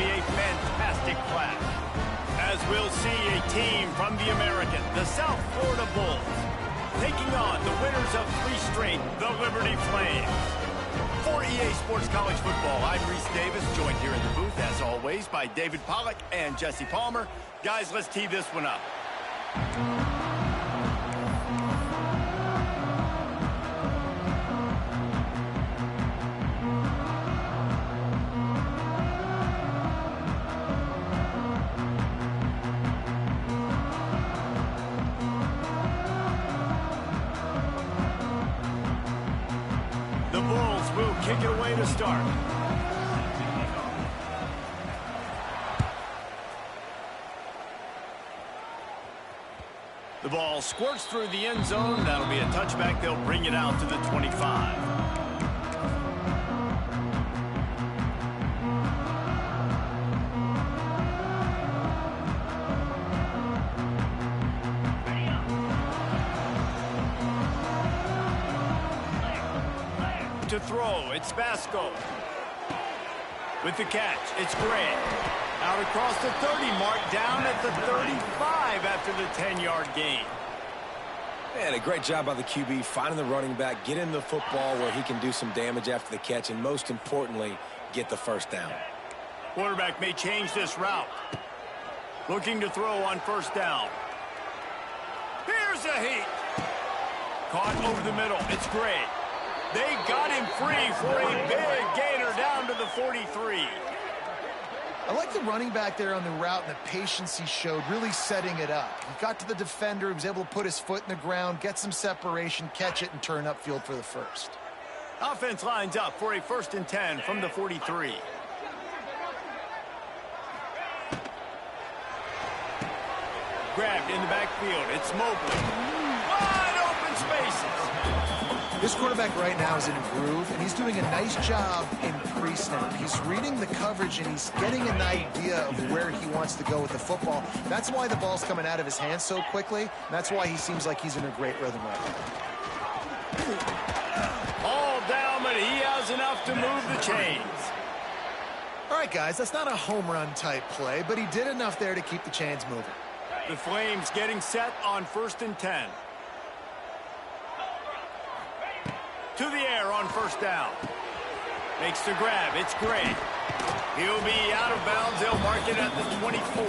be a fantastic clash, as we'll see a team from the American, the South Florida Bulls, taking on the winners of 3 straight, the Liberty Flames. For EA Sports College Football, I'm Reese Davis, joined here in the booth, as always, by David Pollack and Jesse Palmer. Guys, let's tee this one up. The Bulls will kick it away to start. The ball squirts through the end zone. That'll be a touchback. They'll bring it out to the 25. To throw, it's Basco. With the catch, it's Gray. Out across the 30 mark, down at the 35 after the 10-yard gain. Man, a great job by the QB, finding the running back, getting the football where he can do some damage after the catch, and most importantly, get the first down. Quarterback may change this route. Looking to throw on first down. Here's a heat. Caught over the middle, it's Gray. They got him free for a big gainer down to the 43. I like the running back there on the route and the patience he showed, really setting it up. He got to the defender, he was able to put his foot in the ground, get some separation, catch it, and turn upfield for the first. Offense lines up for a 1st and 10 from the 43. Grabbed in the backfield, it's Mobley. Wide open spaces. This quarterback right now is in a groove, and he's doing a nice job in pre-snap. He's reading the coverage, and he's getting an idea of where he wants to go with the football. That's why the ball's coming out of his hands so quickly, and that's why he seems like he's in a great rhythm right now. All down, but he has enough to move the chains. All right, guys, that's not a home run type play, but he did enough there to keep the chains moving. The Flames getting set on 1st and 10. To the air on first down. Makes the grab. It's Gray. He'll be out of bounds. They'll mark it at the 24.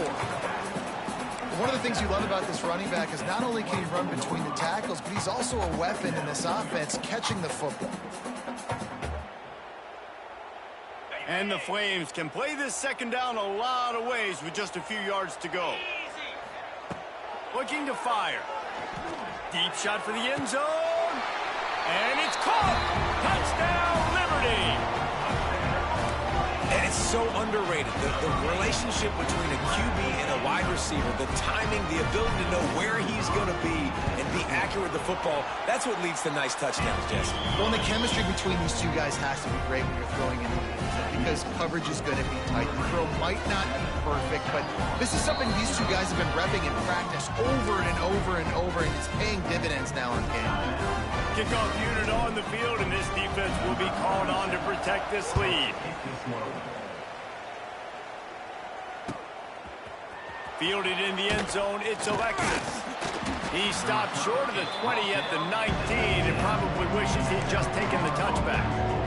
One of the things you love about this running back is not only can he run between the tackles, but he's also a weapon in this offense, catching the football. And the Flames can play this second down a lot of ways with just a few yards to go. Looking to fire. Deep shot for the end zone. And it's caught! Touchdown, Liberty! And it's so underrated. The relationship between a QB and a wide receiver, the timing, the ability to know where he's going to be and be accurate with the football, that's what leads to nice touchdowns, Jesse. Well, and the chemistry between these two guys has to be great when you're throwing into the end zone because coverage is going to be tight. The throw might not be perfect, but this is something these two guys have been repping in practice over and over and over, and it's paying dividends now on game. Kickoff unit on the field, and this defense will be called on to protect this lead. Fielded in the end zone, it's Alexis. He stopped short of the 20 at the 19 and probably wishes he'd just taken the touchback.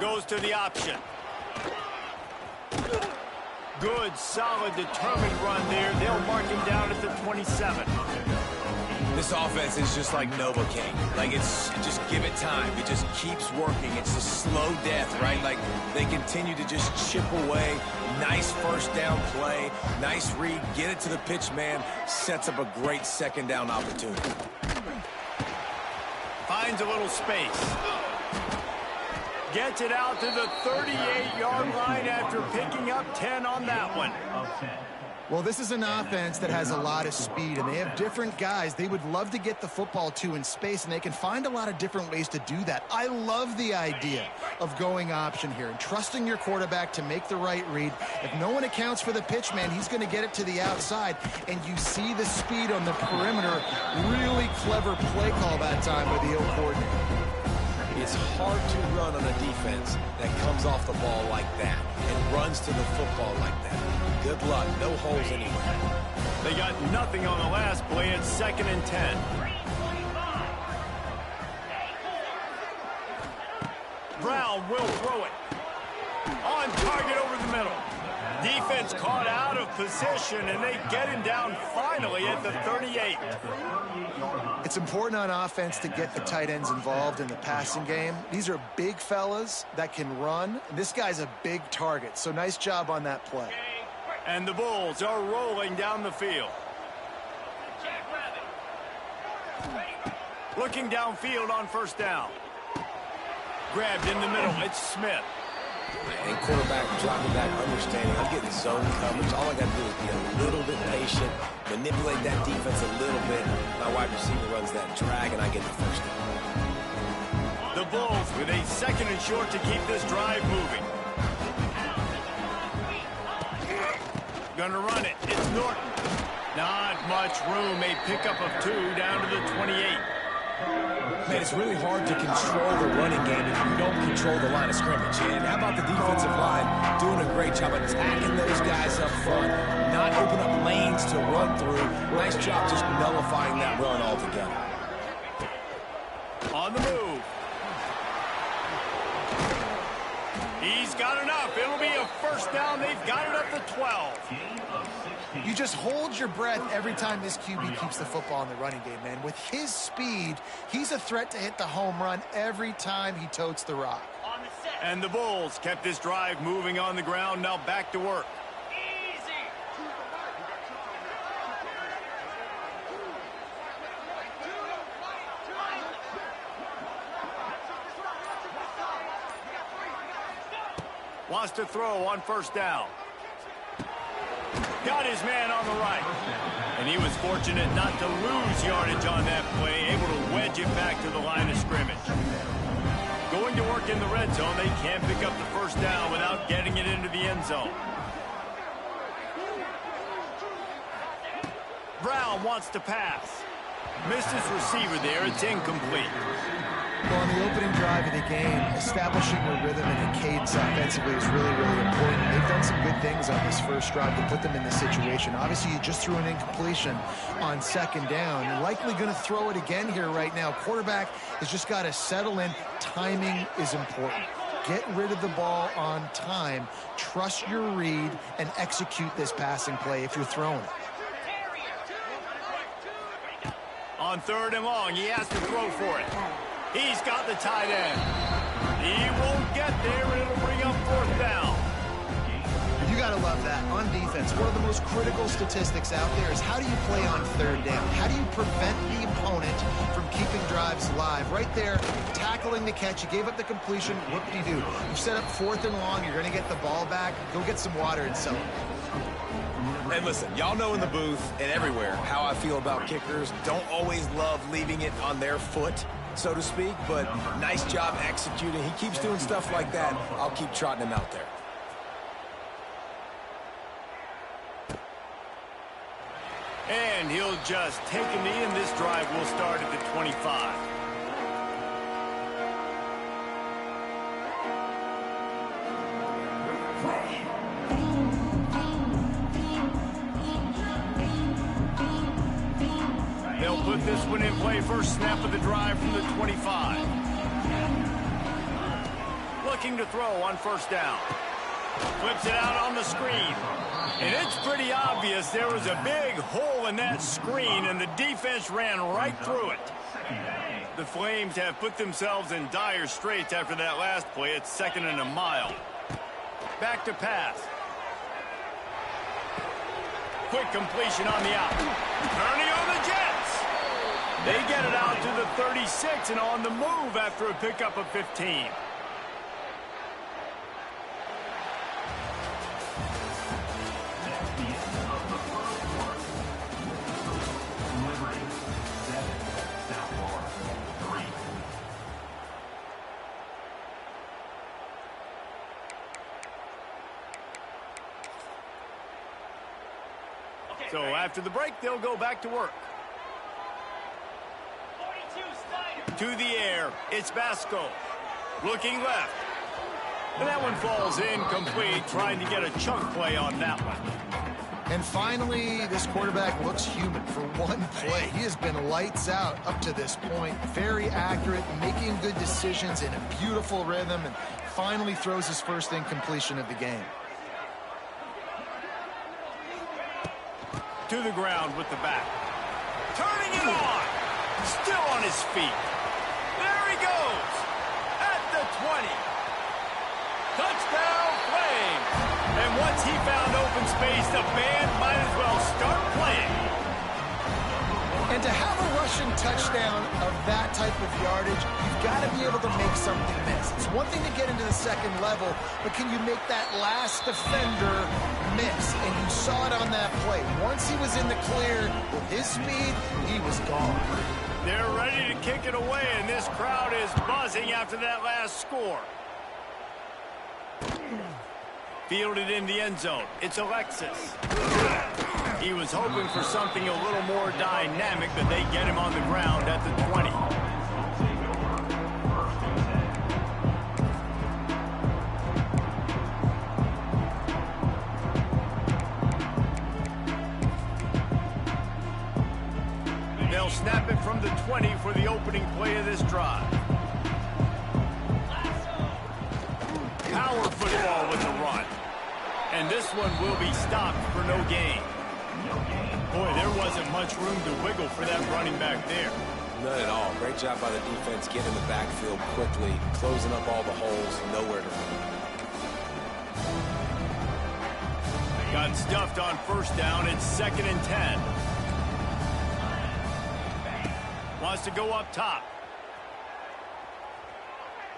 goes to the option. Good, solid, determined run there. They'll mark him down at the 27. This offense is just like Novocaine. Like, just give it time. It just keeps working. It's a slow death, right? Like, they continue to just chip away. Nice first down play. Nice read. Get it to the pitch man. Sets up a great second down opportunity. Finds a little space. Gets it out to the 38-yard line after picking up 10 on that one. Well, this is an offense that has a lot of speed, and they have different guys they would love to get the football to in space, and they can find a lot of different ways to do that. I love the idea of going option here and trusting your quarterback to make the right read. If no one accounts for the pitch man, he's going to get it to the outside, and you see the speed on the perimeter. Really clever play call that time by the O coordinator. It's hard to run on a defense that comes off the ball like that and runs to the football like that. Good luck. No holes anywhere. They got nothing on the last play. It's 2nd and 10. Brown will throw it. On target over the middle. Defense caught out of position, and they get him down finally at the 38. It's important on offense to get the tight ends involved in the passing game. These are big fellas that can run. This guy's a big target, so nice job on that play. And the Bulls are rolling down the field. Looking downfield on first down. Grabbed in the middle. It's Smith. And quarterback dropping back, understanding I'm getting zone coverage. All I got to do is be a little bit patient, manipulate that defense a little bit. My wide receiver runs that drag, and I get the first down. The Bulls with a 2nd and short to keep this drive moving. Gonna run it. It's Norton. Not much room. A pickup of 2 down to the 28. Man, it's really hard to control the running game if you don't control the line of scrimmage. And how about the defensive line doing a great job attacking those guys up front, not open up lanes to run through. Nice job just nullifying that run altogether. On the move. He's got enough. It'll be a first down. They've got it up to 12. You just hold your breath every time this QB keeps the football in the running game, man. With his speed, he's a threat to hit the home run every time he totes the rock. And the Bulls kept this drive moving on the ground. Now back to work. Wants to throw on first down. Got his man on the right. And he was fortunate not to lose yardage on that play, able to wedge it back to the line of scrimmage. Going to work in the red zone, they can't pick up the first down without getting it into the end zone. Brown wants to pass. Missed his receiver there. It's incomplete. Well, on the opening drive of the game, establishing a rhythm and a cadence offensively is really, really important. They've done some good things on this first drive to put them in this situation. Obviously, you just threw an incompletion on 2nd down. You're likely going to throw it again here right now. Quarterback has just got to settle in. Timing is important. Get rid of the ball on time. Trust your read and execute this passing play if you're throwing it. On 3rd and long, he has to throw for it. He's got the tight end. He won't get there, and it'll bring up 4th down. You got to love that. On defense, one of the most critical statistics out there is how do you play on 3rd down? How do you prevent the opponent from keeping drives alive? Right there, tackling the catch. You gave up the completion. Whoop-de-doo. You set up 4th and long. You're going to get the ball back. Go get some water and sell it. And listen, y'all know in the booth and everywhere how I feel about kickers. Don't always love leaving it on their foot, so to speak, but nice job executing. He keeps doing stuff like that. I'll keep trotting him out there. And he'll just take a knee, and this drive will start at the 25. They'll put this one in play. First snap of the drive from the 25. looking to throw on first down. Flips it out on the screen. And it's pretty obvious there was a big hole in that screen, and the defense ran right through it. The Flames have put themselves in dire straits after that last play. It's 2nd and a mile. Back to pass. Quick completion on the out. Turning on the Jets. They get it out to the 36 and on the move after a pickup of 15. So after the break, they'll go back to work. To the air, it's Basco. Looking left. And that one falls incomplete, trying to get a chunk play on that one. And finally, this quarterback looks human for one play. He has been lights out up to this point. Very accurate, making good decisions in a beautiful rhythm, and finally throws his first incompletion of the game. To the ground with the back. Turning it on. Still on his feet. There he goes. At the 20. Touchdown Flames. And once he found open space, the band might as well start playing. And to have a rushing touchdown of that type of yardage, you've got to be able to make something miss. It's one thing to get into the second level, but can you make that last defender miss? And you saw it on that play. Once he was in the clear with his speed, he was gone. They're ready to kick it away, and this crowd is buzzing after that last score. Fielded in the end zone. It's Alexis. He was hoping for something a little more dynamic, but they get him on the ground at the 20. They'll snap it from the 20 for the opening play of this drive. Power football with the run. And this one will be stopped for no gain. Boy, there wasn't much room to wiggle for that running back there. None at all. Great job by the defense getting in the backfield quickly, closing up all the holes, nowhere to run. Got stuffed on first down. It's 2nd and 10. Wants to go up top.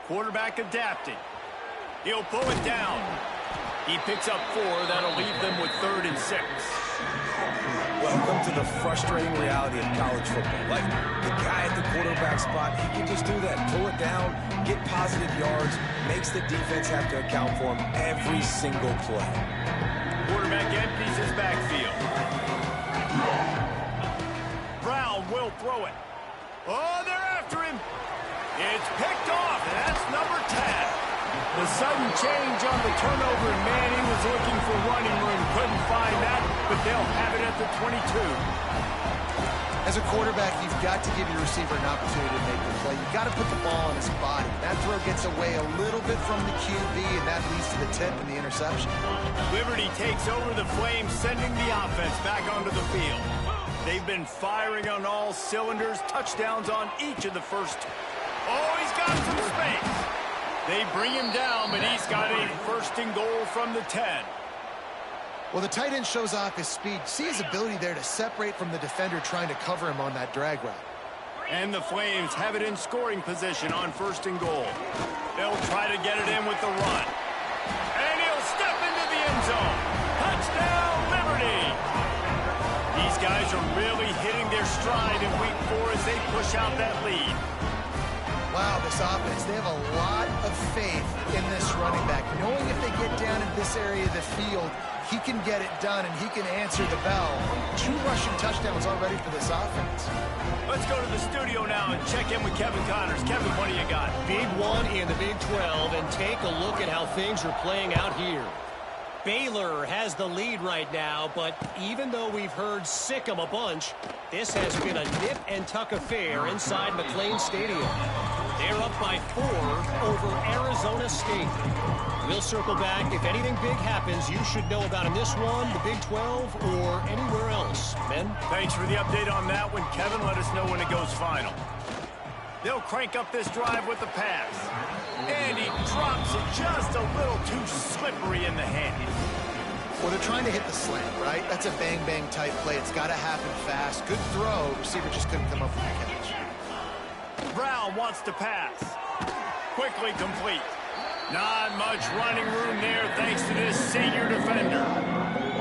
Quarterback adapting. He'll pull it down. He picks up 4. That'll leave them with 3rd and 6. Welcome to the frustrating reality of college football. Like, the guy at the quarterback spot, he can just do that. Pull it down, get positive yards, makes the defense have to account for him every single play. Quarterback empties his backfield. Brown will throw it. Oh, they're after him. It's picked off, and that's number 10. The sudden change on the turnover, and Manning was looking for running room. Couldn't find that, but they'll have it at the 22. As a quarterback, you've got to give your receiver an opportunity to make the play. You've got to put the ball on his body. That throw gets away a little bit from the QB, and that leads to the tip and the interception. Liberty takes over the Flames, sending the offense back onto the field. They've been firing on all cylinders, touchdowns on each of the first. Oh, he's got some space. They bring him down, but he's got a 1st and goal from the 10. Well, the tight end shows off his speed. See his ability there to separate from the defender trying to cover him on that drag route. And the Flames have it in scoring position on 1st and goal. They'll try to get it in with the run. And he'll step into the end zone. Touchdown, Liberty! These guys are really hitting their stride in week 4 as they push out that lead. Wow, this offense, they have a lot of faith in this running back. Knowing if they get down in this area of the field, he can get it done and he can answer the bell. 2 rushing touchdowns already for this offense. Let's go to the studio now and check in with Kevin Connors. Kevin, what do you got? Big one in the Big 12, and take a look at how things are playing out here. Baylor has the lead right now, but even though we've heard sick 'em a bunch, this has been a nip and tuck affair inside McLean Stadium. They're up by 4 over Arizona State. We'll circle back. If anything big happens, you should know about in this one, the Big 12, or anywhere else. Ben? Thanks for the update on that one, Kevin. Let us know when it goes final. They'll crank up this drive with the pass. And he drops it just a little too slippery in the hand. Well, they're trying to hit the slant, right? That's a bang-bang type play. It's got to happen fast. Good throw. Receiver just couldn't come up with the catch. Brown wants to pass. Quickly complete. Not much running room there thanks to this senior defender.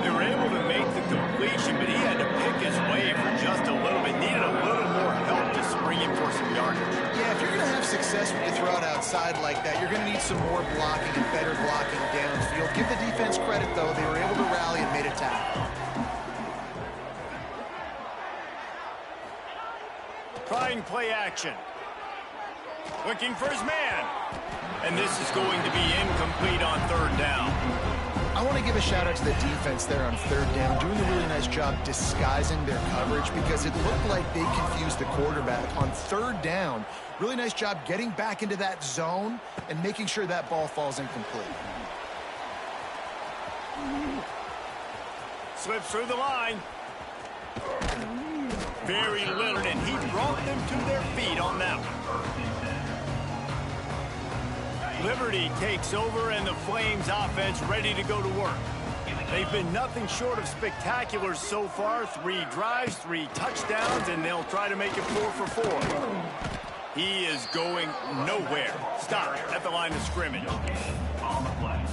They were able to make the completion, but he had to pick his way for just a little bit. Needed a little more help to spring him for some yardage. Yeah, if you're going to have success when you throw it outside like that, you're going to need some more blocking and better blocking downfield. Give the defense credit, though. They were able to rally and made a tackle. Trying play action. Looking for his man. And this is going to be incomplete on 3rd down. I want to give a shout out to the defense there on 3rd down, doing a really nice job disguising their coverage because it looked like they confused the quarterback on 3rd down. Really nice job getting back into that zone and making sure that ball falls incomplete. Slips through the line. Very little, and he brought them to their feet on that one. Liberty takes over, and the Flames offense ready to go to work. They've been nothing short of spectacular so far. 3 drives, 3 touchdowns, and they'll try to make it 4 for 4. He is going nowhere. Stop at the line of scrimmage.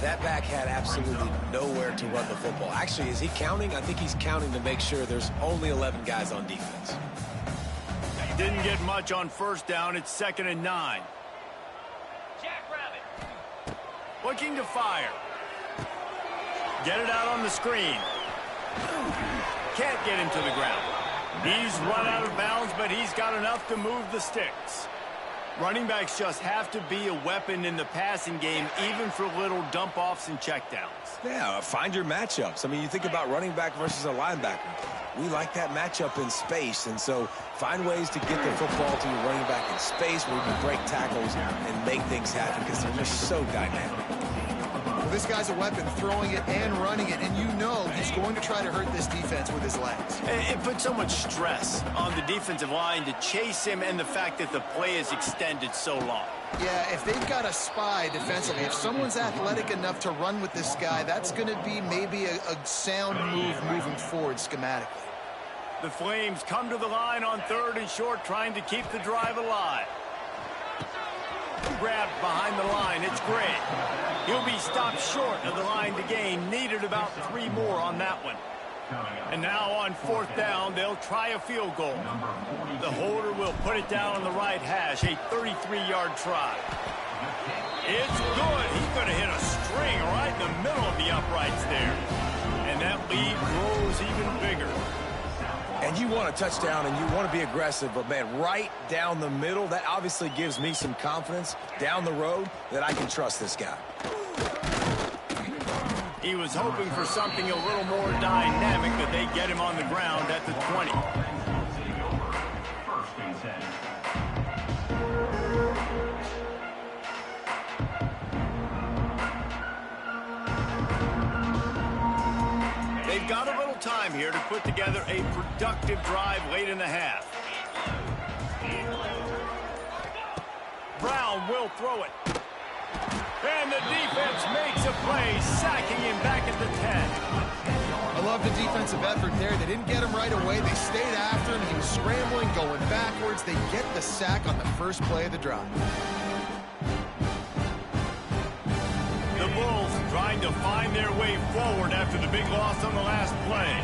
That back had absolutely nowhere to run the football. Actually, is he counting? I think he's counting to make sure there's only 11 guys on defense. Didn't get much on 1st down. It's 2nd and 9. Looking to fire. Get it out on the screen. Can't get him to the ground. He's run out of bounds, but he's got enough to move the sticks. Running backs just have to be a weapon in the passing game, even for little dump-offs and checkdowns. Yeah, find your matchups. I mean, you think about running back versus a linebacker. We like that matchup in space, and so find ways to get the football to your running back in space where you can break tackles and make things happen because they're just so dynamic. Well, this guy's a weapon, throwing it and running it, and you know he's going to try to hurt this defense with his legs. It puts so much stress on the defensive line to chase him and the fact that the play is extended so long. Yeah, if they've got a spy defensively, if someone's athletic enough to run with this guy, that's going to be maybe a sound move moving forward schematically. The Flames come to the line on 3rd and short, trying to keep the drive alive. Grabbed behind the line, it's Gray. He'll be stopped short of the line to gain. Needed about 3 more on that one. And now on 4th down, they'll try a field goal. The holder will put it down on the right hash, a 33-yard try. It's good. He's going to hit a string right in the middle of the uprights there. And that lead grows even bigger. And you want a touchdown and you want to be aggressive, but, man, right down the middle, that obviously gives me some confidence down the road that I can trust this guy. He was hoping for something a little more dynamic, but they get him on the ground at the 20. They've got a little time here to put together a productive drive late in the half. Brown will throw it. And the defense makes a play, sacking him back at the 10. I love the defensive effort there. They didn't get him right away. They stayed after him. He was scrambling, going backwards. They get the sack on the first play of the drive. The Bulls trying to find their way forward after the big loss on the last play.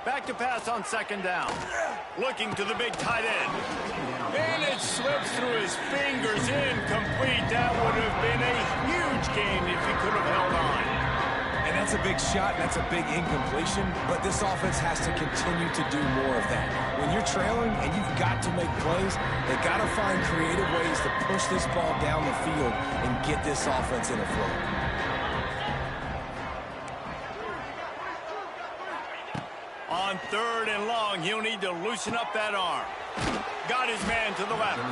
Back to pass on 2nd down. Looking to the big tight end. And it slips through his fingers, incomplete. That would have been a huge gain if he could have held on. And that's a big shot, that's a big incompletion, but this offense has to continue to do more of that. When you're trailing and you've got to make plays, they got to find creative ways to push this ball down the field and get this offense in a flow. 3rd and long. He'll need to loosen up that arm. Got his man to the left.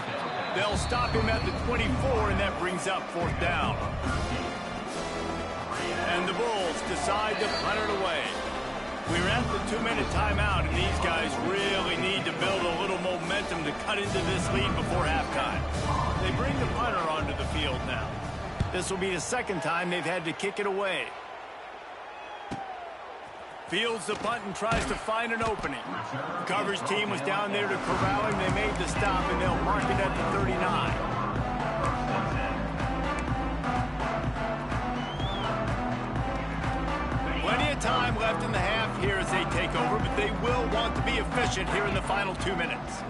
They'll stop him at the 24, and that brings up 4th down. And the Bulls decide to punt it away. We're at the 2-minute timeout, and these guys really need to build a little momentum to cut into this lead before halftime. They bring the punter onto the field now. This will be the 2nd time they've had to kick it away. Fields the punt and tries to find an opening. The coverage team was down there to corral him. They made the stop, and they'll mark it at the 39. Plenty of time left in the half here as they take over, but they will want to be efficient here in the final 2 minutes.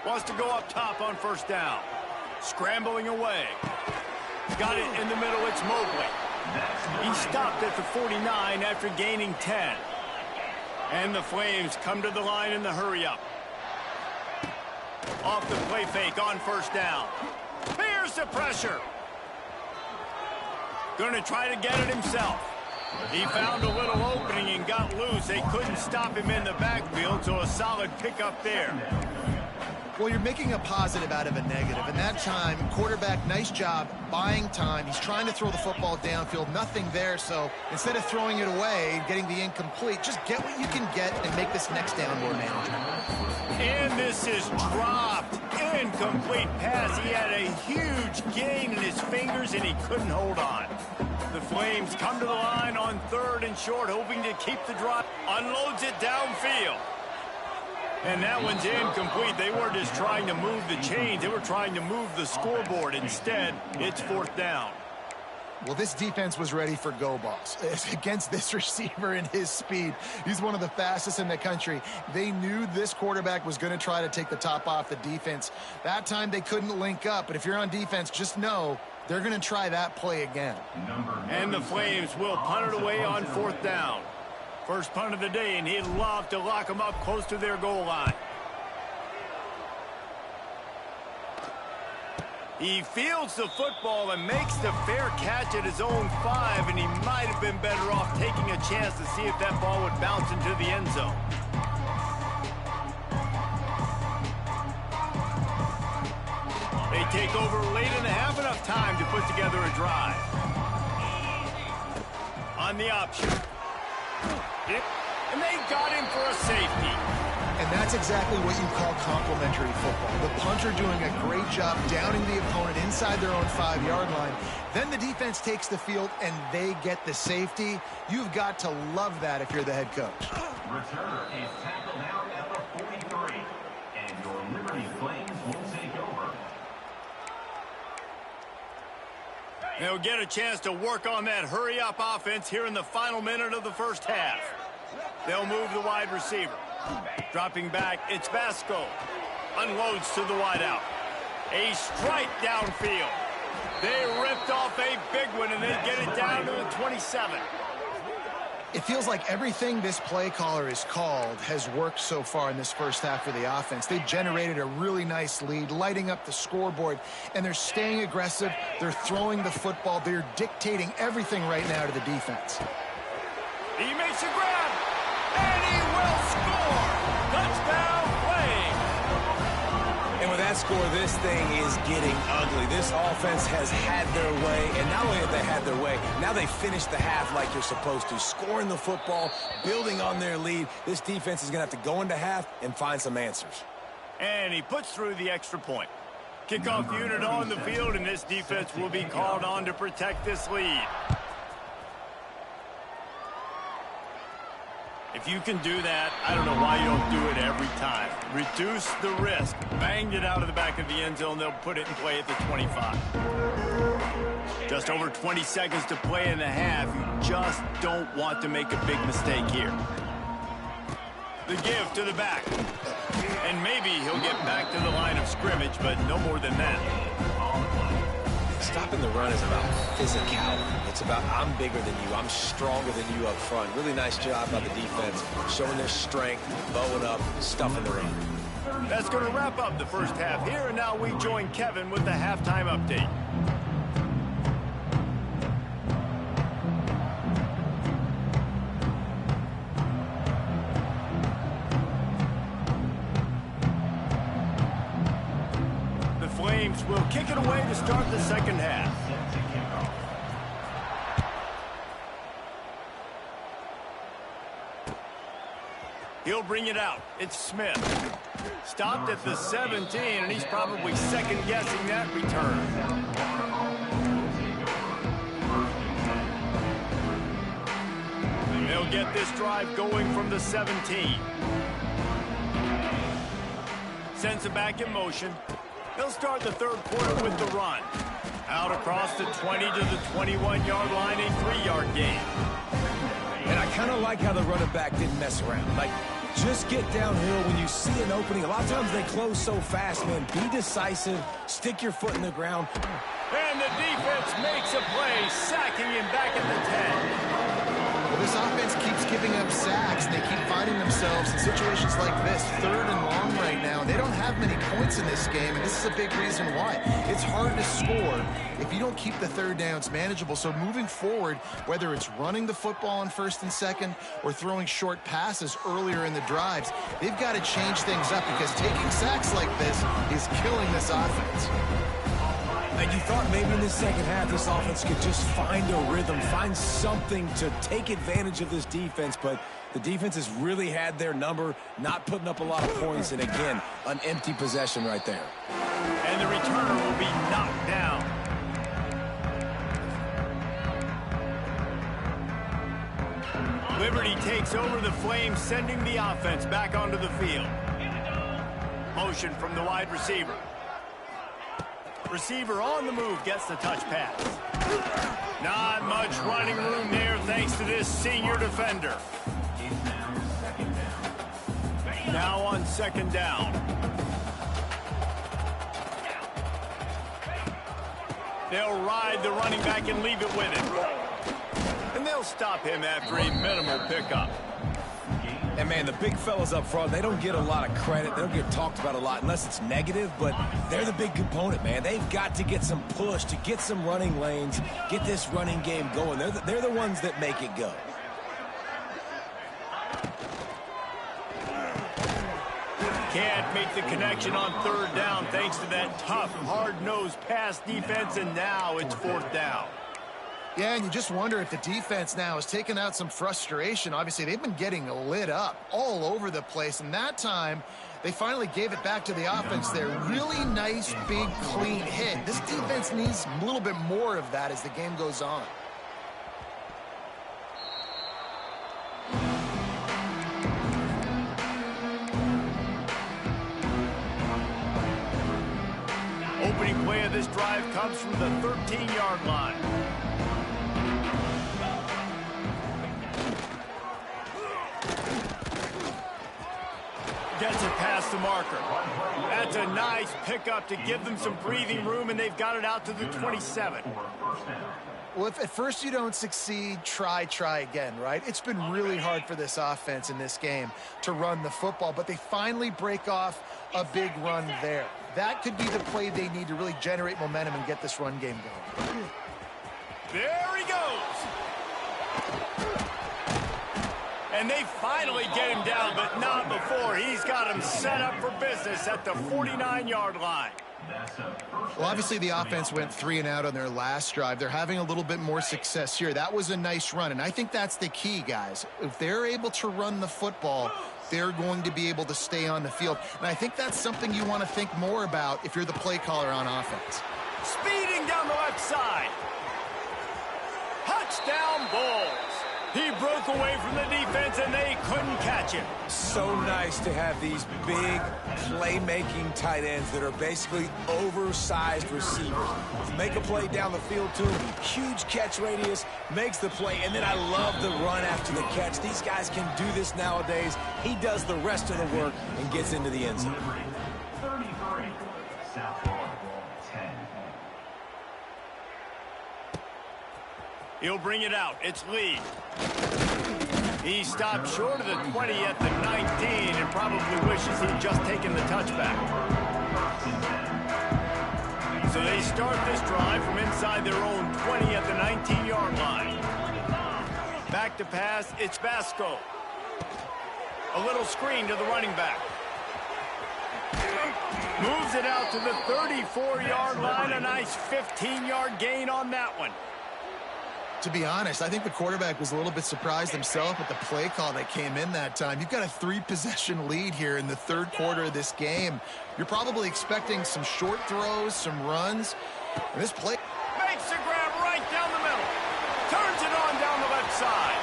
Wants to go up top on 1st down. Scrambling away. Got it in the middle. It's Mobley. He stopped at the 49 after gaining 10. And the Flames come to the line in the hurry-up. Off the play fake on 1st down. Here's the pressure. Going to try to get it himself. He found a little opening and got loose. They couldn't stop him in the backfield, so a solid pickup there. Well, you're making a positive out of a negative. And that time, quarterback, nice job buying time. He's trying to throw the football downfield. Nothing there, so instead of throwing it away, getting the incomplete, just get what you can get and make this next down more manageable. And this is dropped. Incomplete pass. He had a huge gain in his fingers, and he couldn't hold on. The Flames come to the line on 3rd and short, hoping to keep the drive. Unloads it downfield. And that one's incomplete. They weren't just trying to move the chains. They were trying to move the scoreboard. Instead, it's 4th down. Well, this defense was ready for go balls. Against this receiver and his speed, he's one of the fastest in the country. They knew this quarterback was going to try to take the top off the defense. That time they couldn't link up, but if you're on defense, just know they're going to try that play again. And the Flames will punt it away on 4th down. First punt of the day, and he'd love to lock them up close to their goal line. He fields the football and makes the fair catch at his own 5, and he might have been better off taking a chance to see if that ball would bounce into the end zone. They take over late in the half, enough time to put together a drive. On the option. And they got him for a safety. And that's exactly what you call complimentary football. The punter doing a great job downing the opponent inside their own 5-yard line. Then the defense takes the field and they get the safety. You've got to love that if you're the head coach. Returner is tackled out at the 43. And your Liberty Flames will take over. They'll get a chance to work on that hurry-up offense here in the final minute of the first half. They'll move the wide receiver. Dropping back, it's Vasco. Unloads to the wideout. A strike downfield. They ripped off a big one, and they get it down to the 27. It feels like everything this play caller has called has worked so far in this first half for the offense. They've generated a really nice lead, lighting up the scoreboard, and they're staying aggressive. They're throwing the football. They're dictating everything right now to the defense. He makes a grab, and he will score. Touchdown, Flames. And with that score, this thing is getting ugly. This offense has had their way, and not only have they had their way, now they finished the half like you're supposed to, scoring the football, building on their lead. This defense is going to have to go into half and find some answers. And he puts through the extra point. Kickoff unit on the field, and this defense will be called on to protect this lead. If you can do that, I don't know why you don't do it every time. Reduce the risk. Banged it out of the back of the end zone. They'll put it in play at the 25. Just over 20 seconds to play in the half. You just don't want to make a big mistake here. The give to the back. And maybe he'll get back to the line of scrimmage, but no more than that. Stopping the run is about physicality. It's about I'm bigger than you. I'm stronger than you up front. Really nice job by the defense, showing their strength, bowing up, stuffing the run. That's going to wrap up the first half here, and now we join Kevin with the halftime update. Flames will kick it away to start the second half. He'll bring it out. It's Smith. Stopped at the 17, and he's probably second-guessing that return. They'll get this drive going from the 17. Sends it back in motion. They'll start the third quarter with the run. Out across the 20 to the 21-yard line, a 3-yard gain. And I kind of like how the running back didn't mess around. Like, just get downhill when you see an opening. A lot of times they close so fast, man. Be decisive. Stick your foot in the ground. And the defense makes a play, sacking him back at the 10. Well, this offense keeps giving up sacks. They keep finding themselves in situations like this, 3rd and long right now. They don't have many points in this game, and this is a big reason why. It's hard to score if you don't keep the 3rd downs manageable. So moving forward, whether it's running the football on 1st and 2nd or throwing short passes earlier in the drives, they've got to change things up because taking sacks like this is killing this offense. Like you thought maybe in the second half this offense could just find a rhythm, find something to take advantage of this defense, but the defense has really had their number, not putting up a lot of points, and again, an empty possession right there. And the returner will be knocked down. Liberty takes over the Flames, sending the offense back onto the field. Motion from the wide receiver. Receiver on the move gets the touch pass. Not much running room there thanks to this senior defender. Now on 2nd down. They'll ride the running back and leave it with him. And they'll stop him after a minimal pickup. And, man, the big fellas up front, they don't get a lot of credit. They don't get talked about a lot unless it's negative, but they're the big component, man. They've got to get some push, to get some running lanes, get this running game going. They're the ones that make it go. Can't make the connection on 3rd down thanks to that tough, hard-nosed pass defense, and now it's 4th down. Yeah, and you just wonder if the defense now has taken out some frustration. Obviously, they've been getting lit up all over the place, and that time they finally gave it back to the offense there. Really nice, big, clean hit. This defense needs a little bit more of that as the game goes on. Opening play of this drive comes from the 13-yard line. Gets it past the marker. That's a nice pickup to give them some breathing room, and they've got it out to the 27. Well, if at first you don't succeed, try again, right? It's been really hard for this offense in this game to run the football, but they finally break off a big run there. That could be the play they need to really generate momentum and get this run game going. There he goes. And they finally get him down, but not before. He's got him set up for business at the 49-yard line. Well, obviously the offense went 3 and out on their last drive. They're having a little bit more success here. That was a nice run, and I think that's the key, guys. If they're able to run the football, they're going to be able to stay on the field. And I think that's something you want to think more about if you're the play caller on offense. Speeding down the left side. Touchdown Bulls. He broke away from the defense, and they couldn't catch him. So nice to have these big playmaking tight ends that are basically oversized receivers. Make a play down the field to him, huge catch radius, makes the play, and then I love the run after the catch. These guys can do this nowadays. He does the rest of the work and gets into the end zone. 33, South Florida, 10. He'll bring it out. It's Lee. He stopped short of the 20 at the 19 and probably wishes he'd just taken the touchback. So they start this drive from inside their own 20 at the 19-yard line. Back to pass, it's Vasco. A little screen to the running back. Moves it out to the 34-yard line. A nice 15-yard gain on that one. To be honest, I think the quarterback was a little bit surprised himself at the play call that came in that time. You've got a 3-possession lead here in the third quarter of this game. You're probably expecting some short throws, some runs. And this play makes the grab right down the middle. Turns it on down the left side.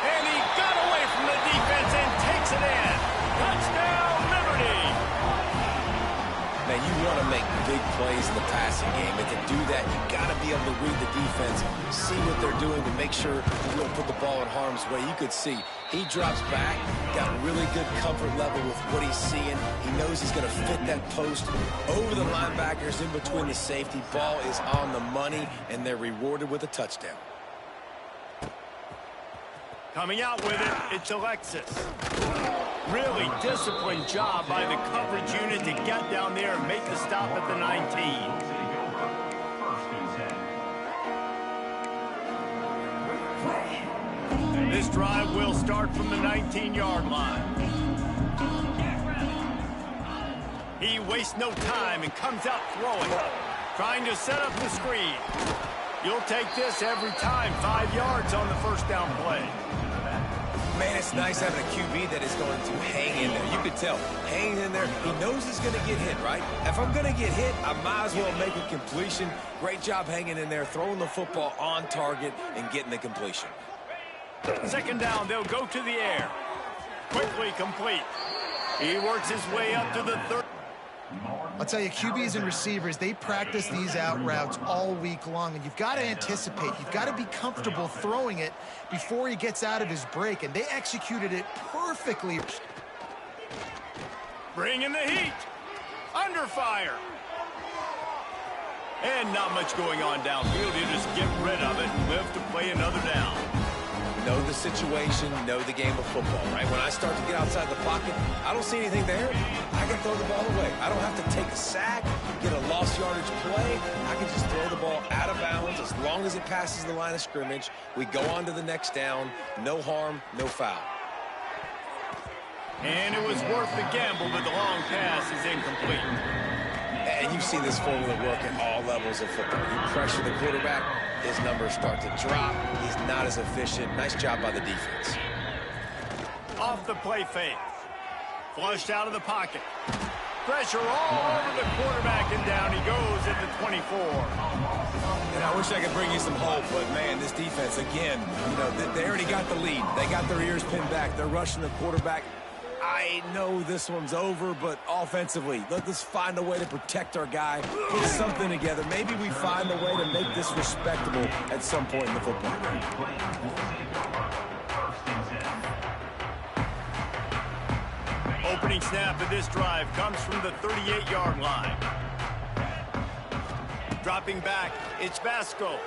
And he got away from the defense and takes it in. Touchdown, Liberty. Man, you want to make big plays in the passing game, and to do that, you got to be able to read the defense, see what they're doing to make sure you don't put the ball in harm's way. You could see he drops back, got really good comfort level with what he's seeing. He knows he's going to fit that post over the linebackers in between the safety. Ball is on the money, and they're rewarded with a touchdown. Coming out with it, it's Alexis. Really disciplined job by the coverage unit to get down there and make the stop at the 19. This drive will start from the 19-yard line. He wastes no time and comes out throwing, trying to set up the screen. You'll take this every time. 5 yards on the first down play. Man, it's nice having a QB that is going to hang in there. You could tell, hanging in there, he knows he's going to get hit, right? If I'm going to get hit, I might as well make a completion. Great job hanging in there, throwing the football on target and getting the completion. Second down, they'll go to the air. Quickly complete. He works his way up to the third. I'll tell you, QBs and receivers, they practice these out routes all week long, and you've got to anticipate. You've got to be comfortable throwing it before he gets out of his break, and they executed it perfectly. Bringing the heat. Under fire. And not much going on downfield. You just get rid of it and live to play another down. Know the situation, know the game of football, right? When I start to get outside the pocket, I don't see anything there. I can throw the ball away. I don't have to take a sack, get a lost yardage play. I can just throw the ball out of bounds as long as it passes the line of scrimmage. We go on to the next down. No harm, no foul. And it was worth the gamble, but the long pass is incomplete. And you've seen this formula work at all levels of football. You pressure the quarterback, his numbers start to drop. He's not as efficient. Nice job by the defense. Off the play fake. Flushed out of the pocket. Pressure all over the quarterback, and down he goes at the 24. And I wish I could bring you some hope, but, man, this defense, again, you know, they already got the lead. They got their ears pinned back. They're rushing the quarterback. I know this one's over, but offensively, let's find a way to protect our guy, put something together. Maybe we find a way to make this respectable at some point in the football game. Opening snap of this drive comes from the 38-yard line. Dropping back, it's Vasco.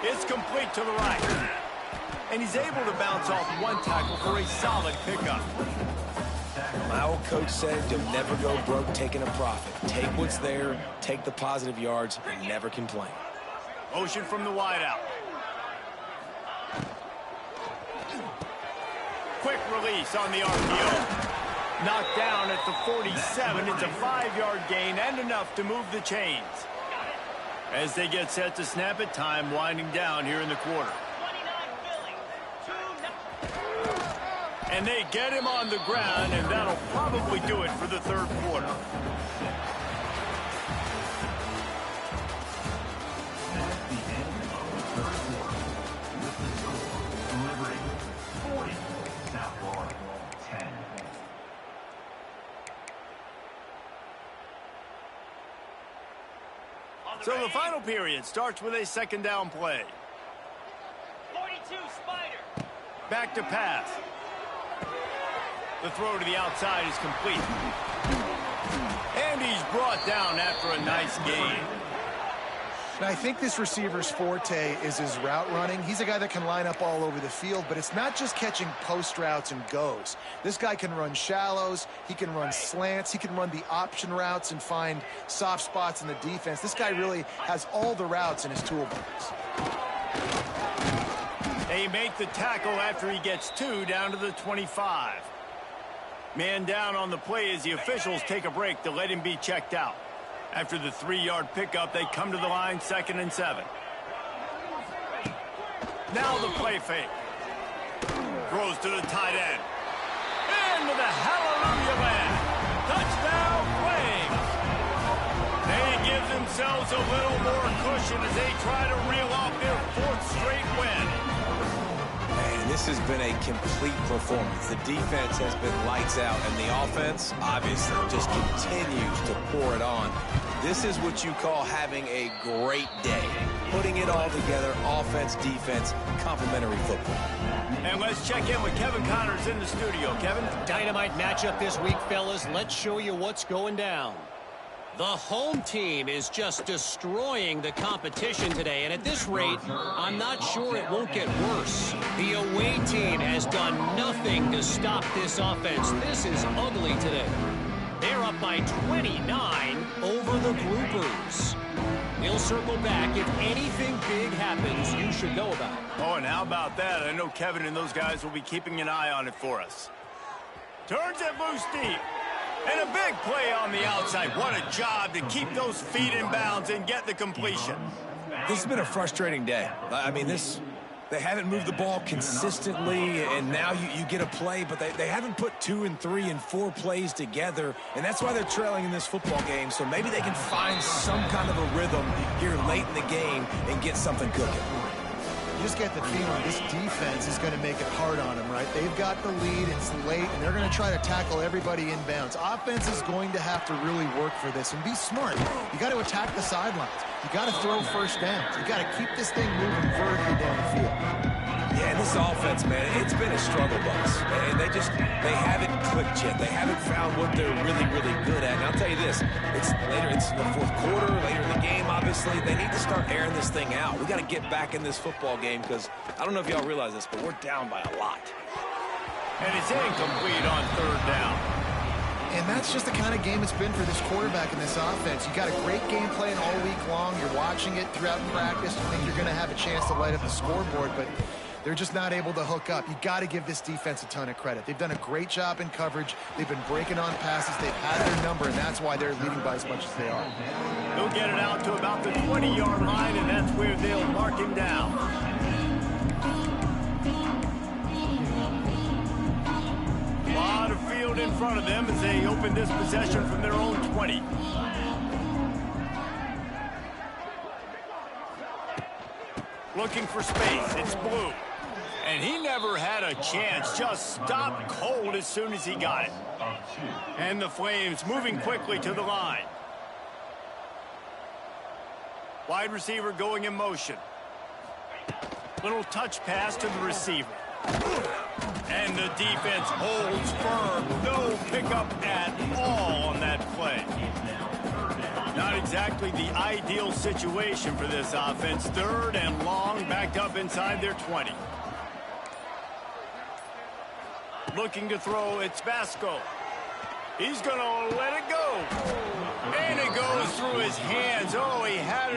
It's complete to the right. And he's able to bounce off one tackle for a solid pickup. My old coach said, you'll never go broke taking a profit. Take what's there, take the positive yards, and never complain. Motion from the wideout. Quick release on the RPO. Knocked down at the 47. It's a 5-yard gain and enough to move the chains. As they get set to snap it, time winding down here in the quarter. And they get him on the ground, and that'll probably do it for the third quarter. So the final period starts with a second down play. 42 Spider. Back to pass. The throw to the outside is complete. And he's brought down after a nice gain. And I think this receiver's forte is his route running. He's a guy that can line up all over the field, but it's not just catching post routes and goes. This guy can run shallows, he can run slants, he can run the option routes and find soft spots in the defense. This guy really has all the routes in his toolbox. They make the tackle after he gets 2 down to the 25. Man down on the play as the officials take a break to let him be checked out. After the 3-yard pickup, they come to the line, 2nd and 7. Now the play fake. Throws to the tight end. Into the hallelujah land. Touchdown, Flames. They give themselves a little more cushion as they try to reel off their 4th straight win. Man, this has been a complete performance. The defense has been lights out, and the offense, obviously, just continues to pour it on. This is what you call having a great day. Putting it all together, offense, defense, complementary football. And let's check in with Kevin Connors in the studio. Kevin? Dynamite matchup this week, fellas. Let's show you what's going down. The home team is just destroying the competition today, and at this rate, I'm not sure it won't get worse. The away team has done nothing to stop this offense. This is ugly today. They're up by 29 over the Groupers. We'll circle back. If anything big happens, you should know about it. Oh, and how about that? I know Kevin and those guys will be keeping an eye on it for us. Turns it loose deep. And a big play on the outside. What a job to keep those feet in bounds and get the completion. This has been a frustrating day. I mean, they haven't moved the ball consistently, and now you get a play, but they haven't put 2 and 3 and 4 plays together, and that's why they're trailing in this football game. So maybe they can find some kind of a rhythm here late in the game and get something cooking. You just get the feeling this defense is going to make it hard on them, right? They've got the lead, it's late, and they're going to try to tackle everybody inbounds. Offense is going to have to really work for this and be smart. You got to attack the sidelines. You got to throw first downs. You got to keep this thing moving vertically down the field. Yeah, and this offense, man, it's been a struggle bus. And they haven't clicked yet. They haven't found what they're really, really good at. And I'll tell you this, it's the 4th quarter, later in the game, obviously. They need to start airing this thing out. We got to get back in this football game because I don't know if y'all realize this, but we're down by a lot. And it's incomplete on 3rd down. And that's just the kind of game it's been for this quarterback and this offense. You got a great game plan all week long. You're watching it throughout practice. You think you're going to have a chance to light up the scoreboard, but they're just not able to hook up. You got to give this defense a ton of credit. They've done a great job in coverage. They've been breaking on passes. They've had their number, and that's why they're leading by as much as they are. They'll get it out to about the 20-yard line, and that's where they'll mark him down. A lot of field in front of them as they open this possession from their own 20. Looking for space. It's Blue. And he never had a chance. Just stopped cold as soon as he got it. And the Flames moving quickly to the line. Wide receiver going in motion. Little touch pass to the receiver. And the defense holds firm. No pickup at all on that play. Not exactly the ideal situation for this offense. 3rd and long, backed up inside their 20. Looking to throw, it's Vasco. He's going to let it go. And it goes through his hands. Oh, he had it.